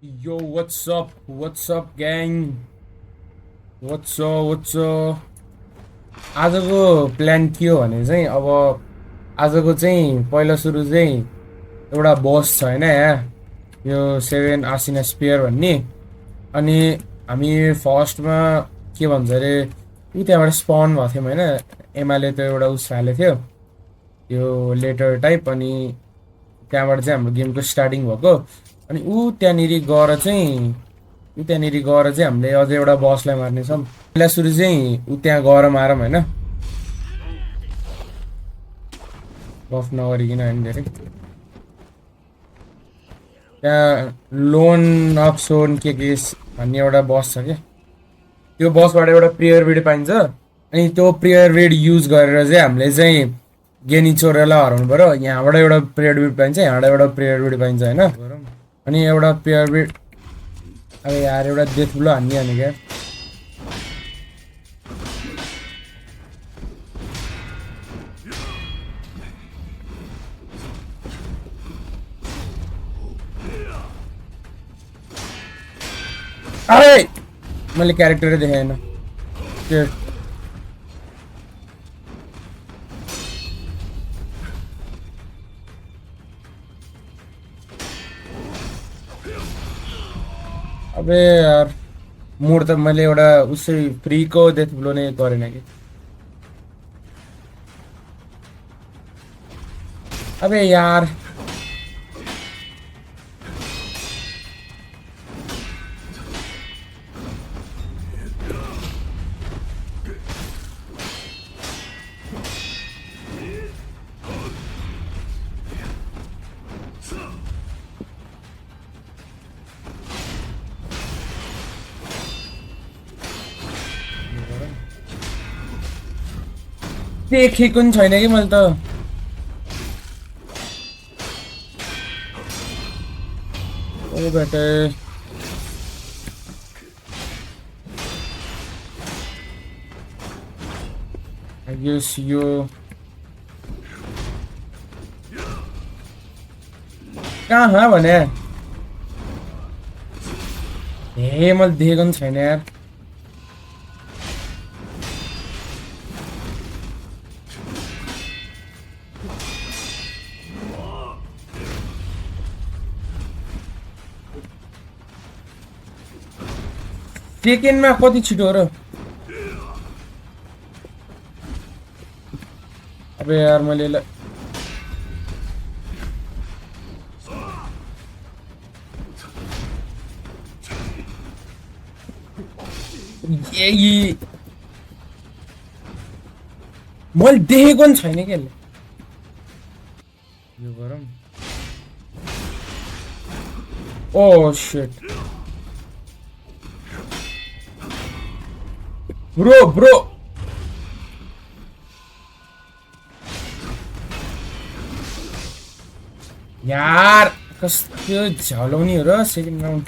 Yo, what's up? What's up, gang? What's up? What's up? आजको plan के हो भने चाहिँ अब आजको चाहिँ पहिला सुरु चाहिँ एउटा बस छ होइन यहाँ यो 7 आसिना स्पेयर भन्ने अनि हामी फर्स्टमा के भन्छ अरे ऊ त्यहाँबाट स्पन भएको थियौँ होइन एमाले त एउटा उस हालेको थियो यो लेटर टाइप अनि त्यहाँबाट चाहिँ हाम्रो गेमको स्टार्टिङ भएको अनि ऊ त्यहाँनिर गएर चाहिँ हामीले अझै एउटा बसलाई मार्नेछौँ पहिला सुरु चाहिँ ऊ त्यहाँ गएर मारौँ होइन गफ नगरिकन होइन धेरै त्यहाँ लोन अफ सोन के भन्ने एउटा बस छ क्या त्यो बसबाट एउटा प्रेयर बिड पाइन्छ अनि त्यो प्रेयर बिड युज गरेर चाहिँ हामीले चाहिँ गेनी चोरेलाई हराउनु पऱ्यो यहाँबाट एउटा प्रेयर बिड पाइन्छ यहाँबाट एउटा प्रेयर बिड पाइन्छ होइन अनि एउटा प्रेयर बिड अब यार एउटा डेथ ब्लो हान्ने क्या अरे मैले क्यारेक्टरै देखाएन त्यो अबे यार मोड त मैले एउटा उसै फ्रीको डेथ ब्लो नै गरेन कि अबे यार देखेको नि छैन कि मैले त ओ बेटे आई गेस यो कहाँ भने ए मैले देखेको नि छैन यार सेकेन्डमा कति छिटो हो र अबे यार मैले मैले देखेको नि छैन कि यसले यो गरौँ ओ शिट ब्रो यार कस्तो झलाउने हो र सेकेन्ड राउन्ड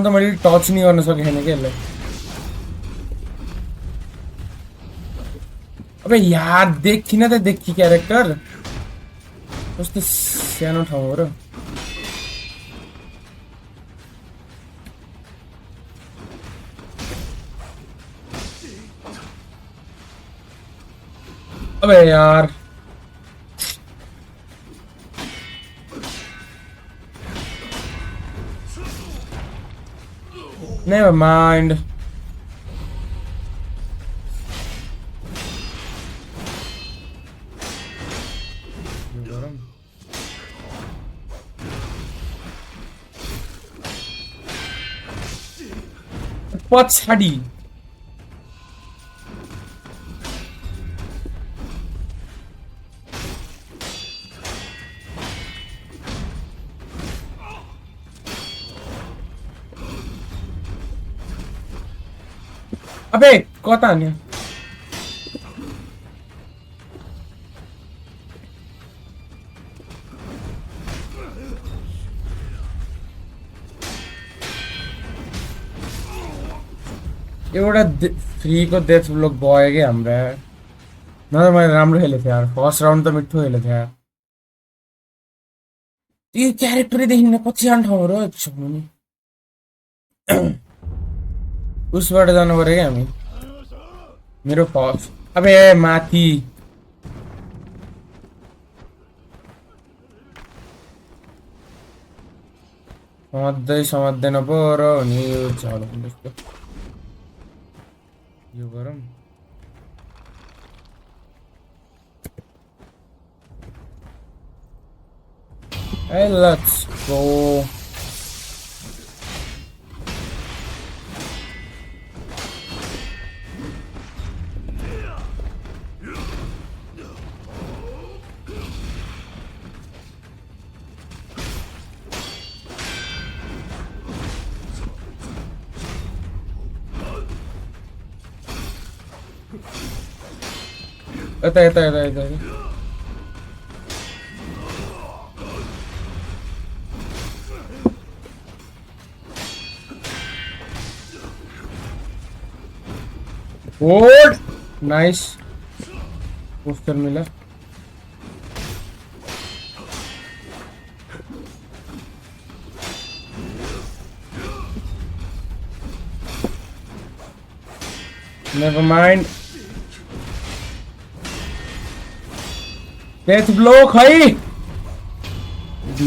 त मैले टच नि गर्न सकेको छैन क्या यसलाई अबे यार देखिन त देखि क्यारेक्टर कस्तो सानो ठाउँ हो र अबे यार never mind पछाडि अबे कता हान्यो एउटा फ्रीको डेथ ब्लक भयो कि हाम्रो नत्र मैले राम्रो खेलेको थिएँ यार फर्स्ट राउन्ड त मिठो खेलेको थिएँ यार यो क्यारेक्टरै देखिन पछि जाने ठाउँ र नि उसबाट जानु पऱ्यो क्या हामी मेरो फर्स्ट अबे माथि समात्दैन पो र नि यो झड जस्तो यो गरौँ Hey, let's go. यता Good. Nice. पोस्टर मिला Never mind. Death blow khai.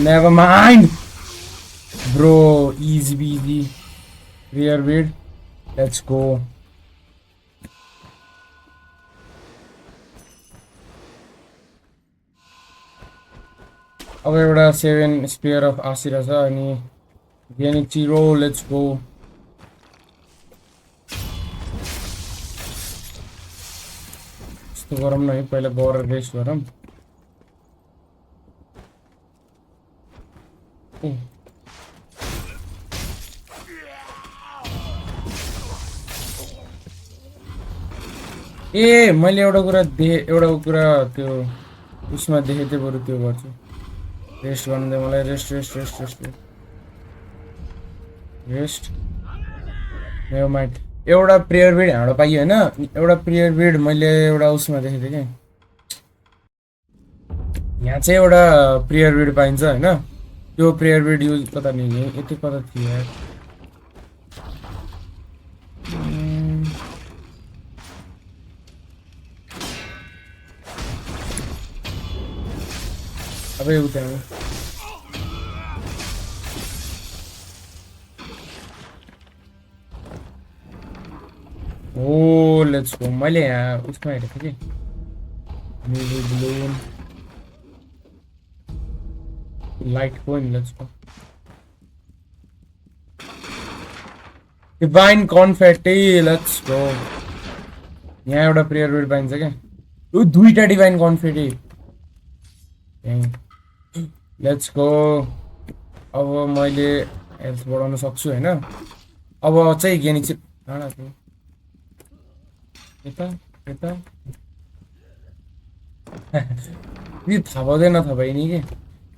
Never mind. Bro, easy peasy. Rear bead. Let's go. अब एउटा 7 स्पेयर अफ आसिरा छ अनि गेनिचिरो लेट्स गो यस्तो गरौँ न है पहिला गरेर रेस्ट गरौँ ए मैले एउटा कुरा त्यो उसमा देखेँ थियो बरु त्यो गर्छु रेस्ट गर्नु दे मलाई रेस्ट मेरो माइट एउटा प्रेयर बेड हाँडो पाइयो हैन एउटा प्रेयर बेड मैले एउटा उसमा देखेको थिएँ के यहाँ चाहिँ एउटा प्रेयर बेड पाइन्छ हैन त्यो प्रेयर बेड युज कता नि यति कता थियो यार अबे उता ओ लेट्स गो मैले यहाँ उसमा हेरेको थिएँ कि music Bloom light coin let's go divine confetti let's go यहाँ एउटा प्रेयर बेड पाइन्छ क्या उ दुईटा डिभाइन कन्फेटी लेट्स गो अब मैले हेल्थ बढाउन सक्छु हैन अब चाहिँ गेनिच टाढा छ यता नि थाहा पाउँदैन तपाईँ नि के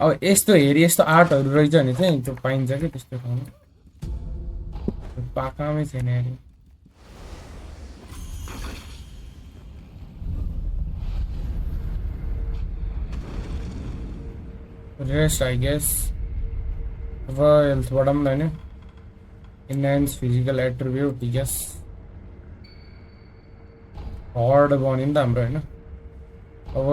अब यस्तो हेरी यस्तो आर्टहरू रहेछ भने चाहिँ त्यो पाइन्छ कि त्यस्तो ठाउँमा पाकामै छैन यार रेस्ट आई गेस अब हेल्थ बढाउँ न हैन इन्हान्स फिजिकल एट्रिब्युट यस हर्ड बन्यो नि त हाम्रो हैन अब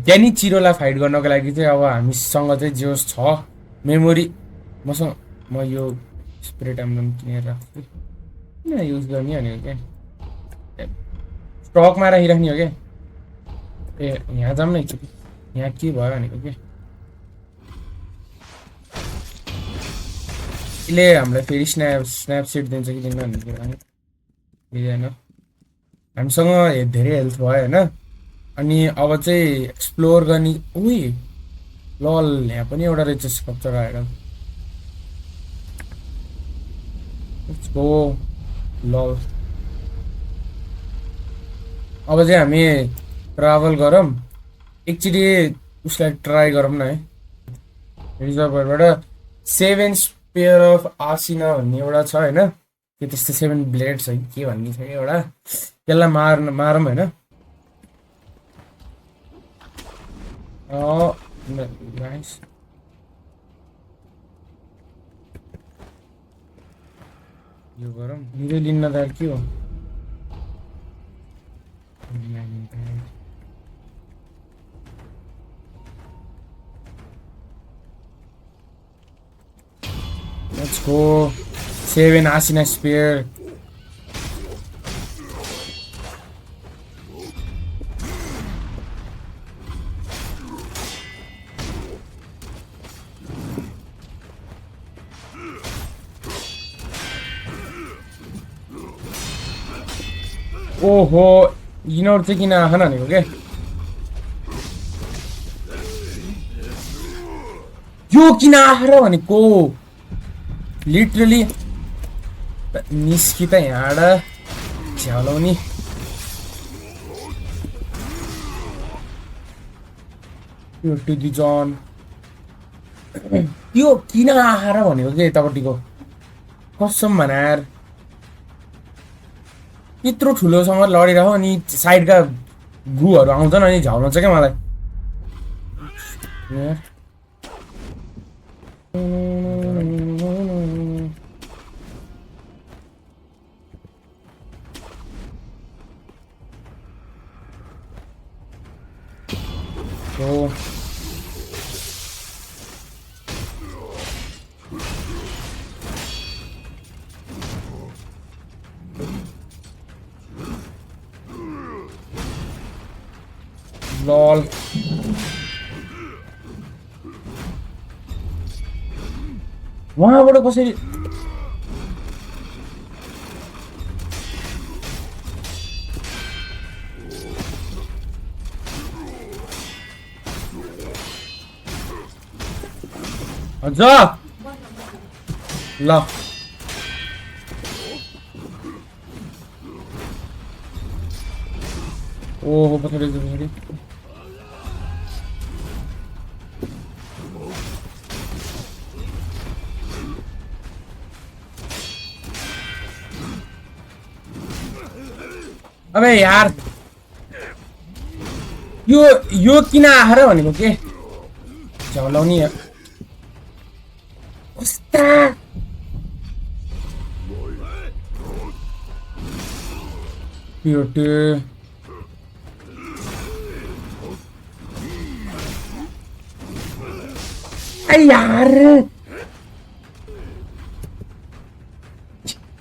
गेनिचिरोलाई फाइट गर्नको लागि चाहिँ अब हामीसँग चाहिँ जोस छ मेमोरी मसँग म यो स्प्रे टाइम किनेर राख्छु किन युज गर्ने भनेको क्या स्टकमा राखिराख्ने हो क्या ए यहाँ जाऊँ न एकचोटि यहाँ के भयो भनेको के यसले हामीलाई फेरि स्न्यापसेट दिन्छ कि दिँदैन भन्ने कुरा दिँदैन हामीसँग धेरै हेल्थ भयो होइन अनि अब चाहिँ एक्सप्लोर गर्ने उही लल यहाँ पनि एउटा रहेछ स्कल्पचर आएर गो लल अब चाहिँ हामी ट्राभल गरौँ एकचोटि उसलाई ट्राई गरौँ न है रिजर्भरबाट 7 स्पेयर अफ आसिना भन्ने एउटा छ होइन त्यो त्यस्तो 7 ब्लेड्स है के भन्ने छ कि एउटा त्यसलाई मारौँ होइन Oh, nice. यो गरौँ हिरो लिन्न त के हो Let's go. 7 Asina Spear. ओहो यिनीहरू चाहिँ किन आँखा भनेको के यो किन आँखा भनेको लिटरली निस्कि त यहाँबाट झ्यालाउने यो टुदी जन यो किन आँखा भनेको के यतापट्टिको कसम भनेर यत्रो ठुलोसँग लडिरह अनि साइडका गुहरू आउँछन् अनि झ्याउनु छ क्या मलाई लल वहाँबाट कसरी अझ ल ओहो पछाडि अबे यार यो किन आएर भनेको के झलाउने कस्ता प्योटे अरे यार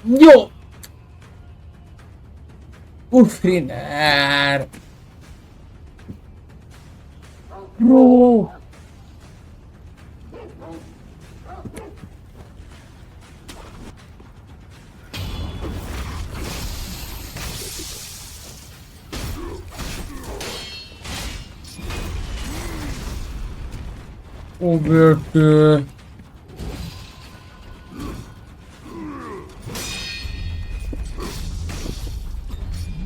यो Ufrinar. Bro. Oh, bitte.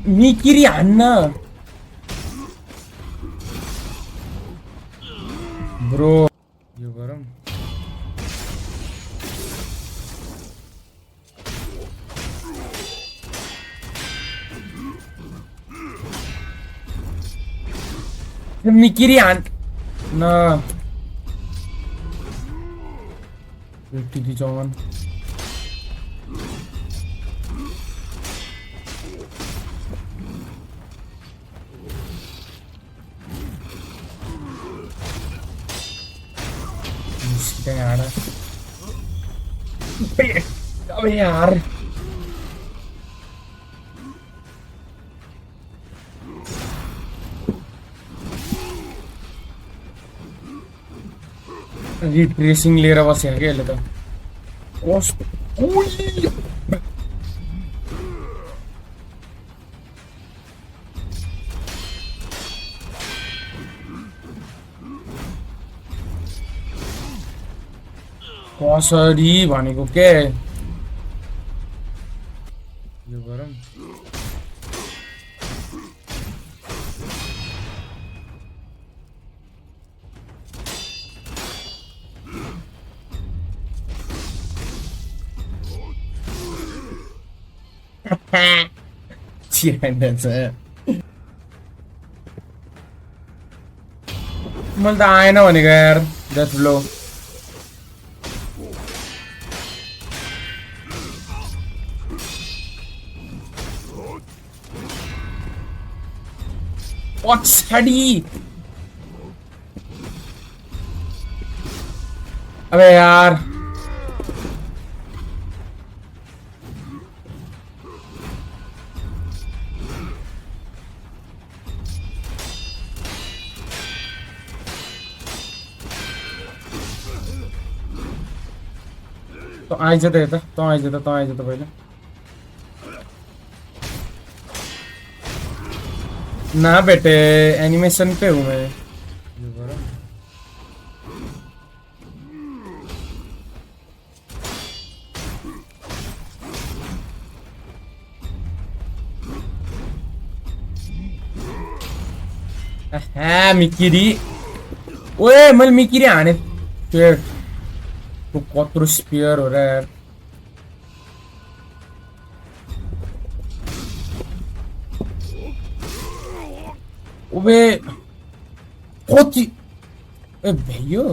मिकिरी हान्न ब्रो यो गरौँ मिकिरी हान्न टिटी चौन यार अबे यार रिट्रेसिङ लिएर बस्यो के अहिले त कसरी भनेको के यो गरौँ चिहाइन्छ मैले त आएन भनेको यार डेथ ब्लो पछाडि अबे यार त आइज त यता त आइज त पहिला ना बेटे एनिमेशन पे हूँ मैं मिकिरी ओए मैले मिकिरी हाने त्यो कत्रो स्पियर हो र यार ओबे कति ए भैयो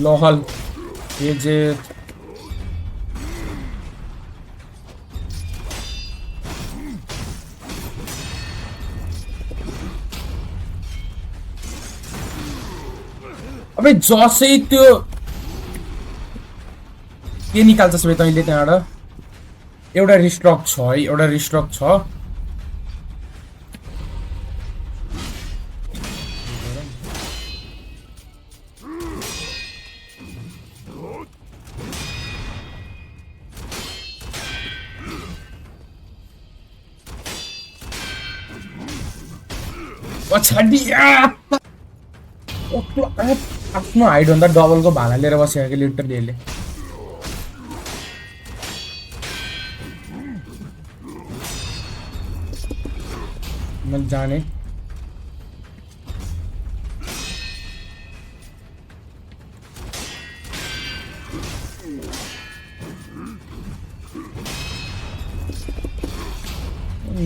लहल ये जे अबे जसै त्यो के निकाल्छस् बे तैँले त्यहाँबाट एउटा रिस्टक छ है एउटा रिस्टक छ पछाडि आफ्नो हाइटभन्दा डबलको भाला लिएर बसेको लिटरली यसले मैले जाने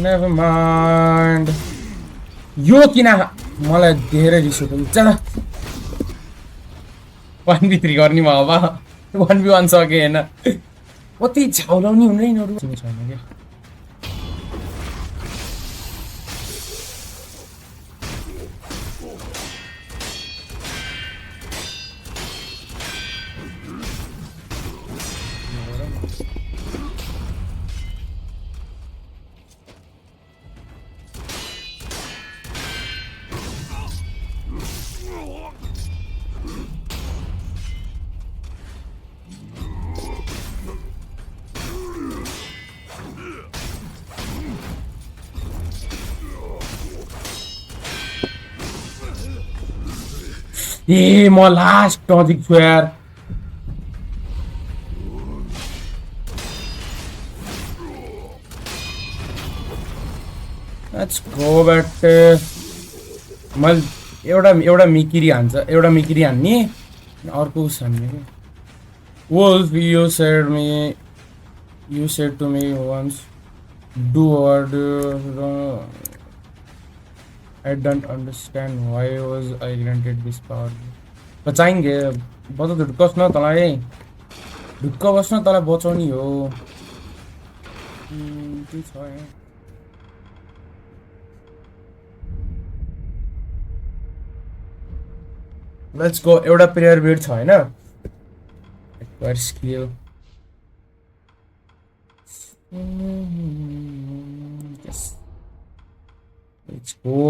नेभर माइन्ड यो किन मलाई धेरै रिस उठ्यो चल 1v3 गर्ने म अब 1v1 सके हैन कति झाउलाउने हुने यिनीहरु छैन के ए म लास्ट टजिक छु यार लेट्स गो बट मैले एउटा मिकिरी हान्छ एउटा मिकिरी हान्ने अर्को उस हान्ने के Wolf, you said to me once, do or do. I don't understand why was I granted this power. बचाएंगे बता तो ढुक्कस न तलाई ढुक्क बस्न तलाई बचाउने हो के छ यहाँ लेट्स गो एउटा प्लेयर बिट छ हैन acquire skill yes let's go